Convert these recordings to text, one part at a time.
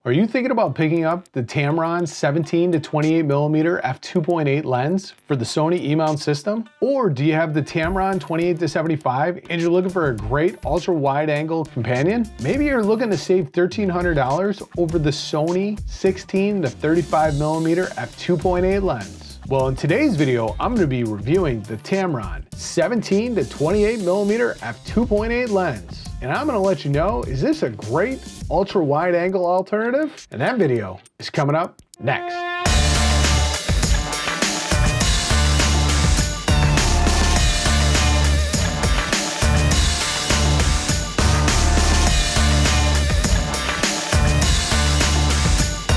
Are you thinking about picking up the Tamron 17 to 28mm f2.8 lens for the Sony E-mount system? Or do you have the Tamron 28 to 75 and you're looking for a great ultra wide angle companion? Maybe you're looking to save $1,300 over the Sony 16 to 35mm f2.8 lens. Well, in today's video, I'm going to be reviewing the Tamron 17 to 28mm f2.8 lens. And I'm going to let you know, is this a great ultra wide angle alternative? And that video is coming up next.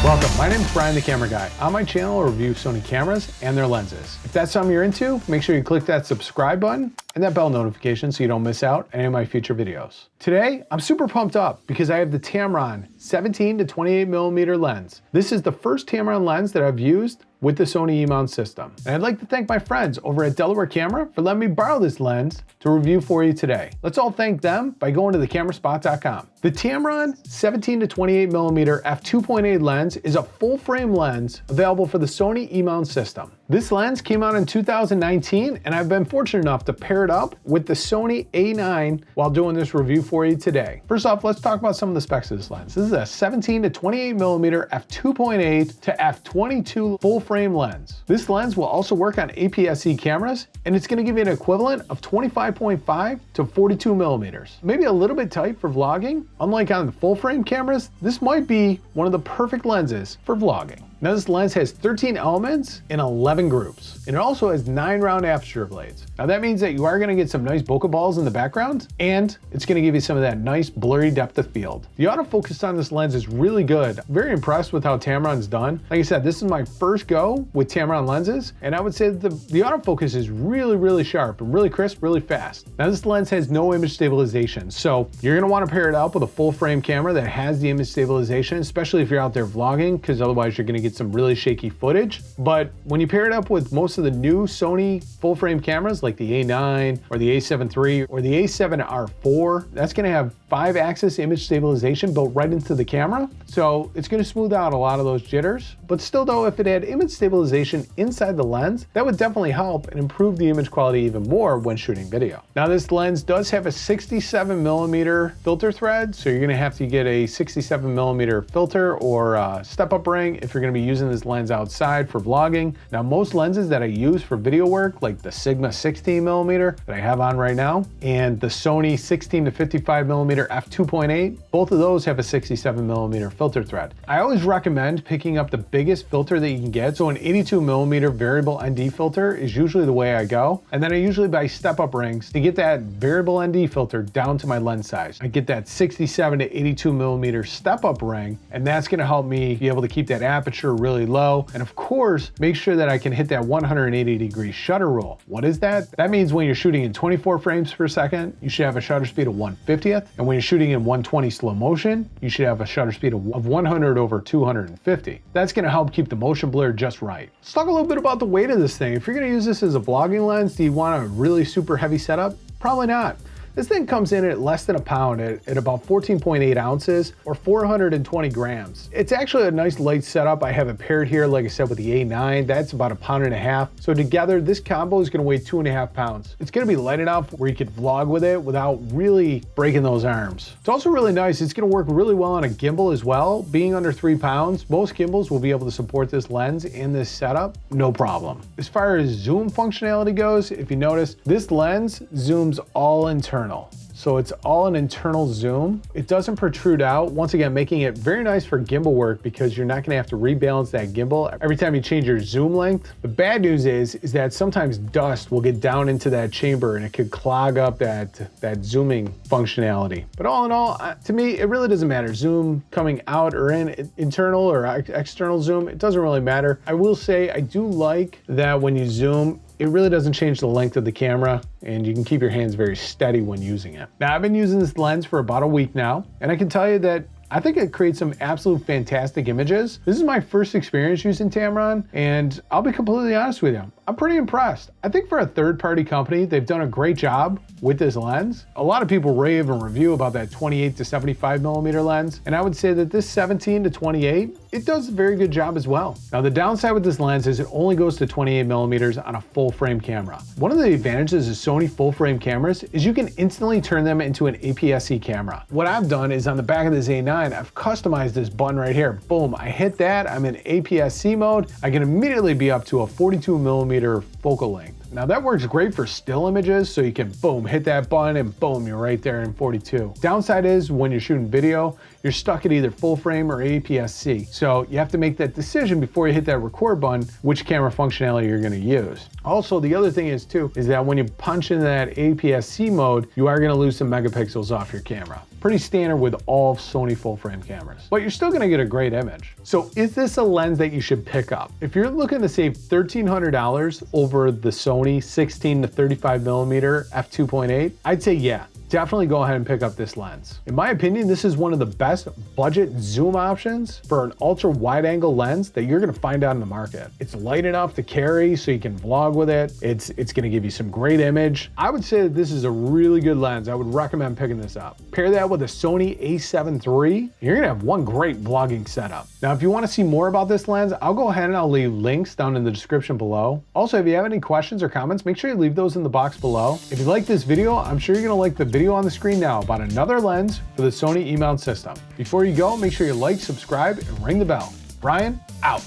Welcome, my name is Brian the Camera Guy. On my channel, I review Sony cameras and their lenses. If that's something you're into, make sure you click that subscribe button and that bell notification so you don't miss out on any of my future videos. Today, I'm super pumped up because I have the Tamron 17 to 28mm lens. This is the first Tamron lens that I've used with the Sony E-mount system. And I'd like to thank my friends over at Delaware Camera for letting me borrow this lens to review for you today. Let's all thank them by going to thecamerspot.com. The Tamron 17 to 28mm f2.8 lens is a full frame lens available for the Sony E-mount system. This lens came out in 2019 and I've been fortunate enough to pair it up with the Sony a9 while doing this review for you today. First off, let's talk about some of the specs of this lens. This is a 17 to 28mm f2.8 to f22 full frame lens. This lens will also work on APS-C cameras and it's going to give you an equivalent of 25.5 to 42mm. Maybe a little bit tight for vlogging. Unlike on the full frame cameras, this might be one of the perfect lenses for vlogging. Now this lens has 13 elements in 11 groups, and it also has 9 round aperture blades. Now that means that you are going to get some nice bokeh balls in the background, and it's going to give you some of that nice blurry depth of field. The autofocus on this lens is really good. I'm very impressed with how Tamron's done. Like I said, this is my first go with Tamron lenses, and I would say that the autofocus is really sharp and really crisp, really fast. Now this lens has no image stabilization, so you're going to want to pair it up with a full frame camera that has the image stabilization, especially if you're out there vlogging, because otherwise you're going to get some really shaky footage. But when you pair it up with most of the new Sony full frame cameras like the a9 or the a7 III or the a7R4, that's going to have 5-axis image stabilization built right into the camera. So it's going to smooth out a lot of those jitters. But still though, if it had image stabilization inside the lens, that would definitely help and improve the image quality even more when shooting video. Now this lens does have a 67mm filter thread, so you're going to have to get a 67mm filter or a step-up ring if you're going to be using this lens outside for vlogging. Now most lenses that I use for video work, like the Sigma 16mm that I have on right now, and the Sony 16 to 55mm f2.8, both of those have a 67mm filter thread. I always recommend picking up the biggest filter that you can get, so an 82mm variable ND filter is usually the way I go, and then I usually buy step-up rings to get that variable ND filter down to my lens size. I get that 67 to 82mm step-up ring, and that's going to help me be able to keep that aperture really low, and of course make sure that I can hit that 180-degree shutter rule. What is that? That means when you're shooting in 24 frames per second, you should have a shutter speed of 1/50th, and when you're shooting in 120 slow motion, you should have a shutter speed of 100 over 250. That's going to help keep the motion blur just right. Let's talk a little bit about the weight of this thing. If you're going to use this as a vlogging lens, do you want a really super heavy setup? Probably not. This thing comes in at less than a pound at about 14.8 ounces or 420 grams. It's actually a nice light setup. I have it paired here, like I said, with the a9. That's about 1.5 pounds. So together, this combo is going to weigh 2.5 pounds. It's going to be light enough where you could vlog with it without really breaking those arms. It's also really nice. It's going to work really well on a gimbal as well. Being under 3 pounds, most gimbals will be able to support this lens and this setup, no problem. As far as zoom functionality goes, if you notice, this lens zooms all internal. So it's all an internal zoom. It doesn't protrude out, once again, making it very nice for gimbal work because you're not gonna have to rebalance that gimbal every time you change your zoom length. The bad news is that sometimes dust will get down into that chamber and it could clog up that zooming functionality. But all in all, to me, it really doesn't matter. Zoom coming out or in, internal or external zoom, it doesn't really matter. I will say I do like that when you zoom, it really doesn't change the length of the camera and you can keep your hands very steady when using it. Now I've been using this lens for about a week now, and I can tell you that I think it creates some absolute fantastic images. This is my first experience using Tamron, and I'll be completely honest with you. I'm pretty impressed. I think for a third-party company, they've done a great job with this lens. A lot of people rave and review about that 28 to 75 millimeter lens, and I would say that this 17 to 28, it does a very good job as well. Now the downside with this lens is it only goes to 28 millimeters on a full frame camera. One of the advantages of Sony full frame cameras is you can instantly turn them into an APS-C camera. What I've done is on the back of this A9, I've customized this button right here. Boom, I hit that, I'm in APS-C mode. I can immediately be up to a 42 millimeter focal length. Now that works great for still images, so you can boom, hit that button and boom, you're right there in 42. Downside is when you're shooting video, you're stuck at either full frame or APS-C. So you have to make that decision before you hit that record button, which camera functionality you're gonna use. Also, the other thing is too, is that when you punch into that APS-C mode, you are gonna lose some megapixels off your camera. Pretty standard with all Sony full frame cameras, but you're still gonna get a great image. So is this a lens that you should pick up? If you're looking to save $1,300 over the Sony 16 to 35 millimeter f2.8, I'd say yeah. Definitely go ahead and pick up this lens. In my opinion, this is one of the best budget zoom options for an ultra wide angle lens that you're gonna find out in the market. It's light enough to carry so you can vlog with it. It's gonna give you some great image. I would say that this is a really good lens. I would recommend picking this up. Pair that with a Sony a7 III, you're gonna have one great vlogging setup. Now, if you wanna see more about this lens, I'll go ahead and I'll leave links down in the description below. Also, if you have any questions or comments, make sure you leave those in the box below. If you like this video, I'm sure you're gonna like the video on the screen now about another lens for the Sony E-mount system. Before you go, make sure you like, subscribe, and ring the bell. Brian, out.